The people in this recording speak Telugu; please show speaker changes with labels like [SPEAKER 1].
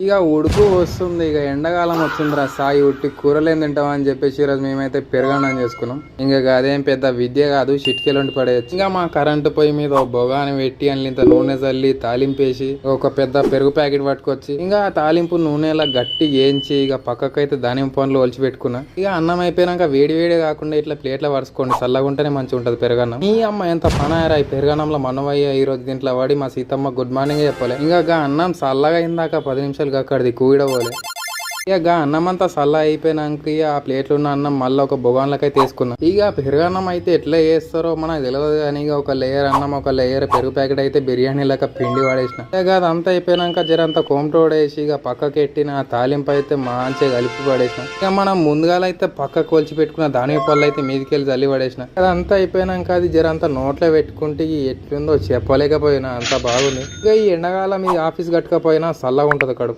[SPEAKER 1] ఇక ఉడుకు వస్తుంది, ఇక ఎండాకాలం వచ్చిందిరా సాయి ఉట్టి కూరలు ఏం తింటావా అని చెప్పేసి ఈరోజు మేమైతే పెరగడం చేసుకున్నాం. ఇంకా అదేం పెద్ద విద్య కాదు, చిటికెళ్ళుండి పడేయచ్చు. ఇంకా మా కరెంటు పొయ్యి మీద ఒక బొగాని పెట్టి ఇంత నూనె చల్లి తాలింపేసి ఒక పెద్ద పెరుగు ప్యాకెట్ పట్టుకొచ్చి ఇంకా ఆ తాలింపు నూనెలా గట్టి వేయించి ఇక పక్కకైతే దానిమ్మ పండ్లు ఒలిచి పెట్టుకున్నా. ఇక అన్నం అయిపోయినాక వేడి వేడి కాకుండా ఇట్లా ప్లేట్లో పరుచుకోండి, చల్లగుంటేనే మంచిగా ఉంటది పెరగన్నం. ఈ అమ్మ ఎంత పనాయరా ఈ పెరగన్నంలో మనవయ్య ఈ రోజు దీంట్లో వాడి మా సీతమ్మ గుడ్ మార్నింగ్ చెప్పలే. ఇంకా అన్నం చల్లగా అయిందాక 10 నిమిషాలు అక్కడిది కూడబోలే. ఇక అన్నం అంతా చల్ల అయిపోయినాక ఆ ప్లేట్లు ఉన్న అన్నం మళ్ళీ ఒక బొగాన్లకైతే తీసుకున్నాం. ఇక పెరుగన్నం అయితే ఎట్లా చేస్తారో మనకు తెలియదు కానీ ఇక ఒక లేయర్ అన్నం ఒక లేయర్ పెరుగు ప్యాకెట్ అయితే బిర్యానీ లెక్క పిండి వాడేసిన. ఇక అదంతా అయిపోయినాక జరంతా కోమటోడేసి ఇక పక్కకి ఎట్టిన తాలింపు అయితే మంచిగా కలిపి పడేసిన. ఇక మనం ముందుగాలైతే పక్కకు కొలిచి పెట్టుకున్న దాని పళ్ళు అయితే మీదికెళ్ళి చల్లి పడేసిన. అదంతా అయిపోయినాక అది జరంతా నోట్లో పెట్టుకుంటే ఎట్లుందో చెప్పలేకపోయినా అంత బాగుంది. ఇక ఈ ఎండాకాలం ఈ ఆఫీస్ కట్టుకపోయినా చల్లగా ఉంటది కడుపు.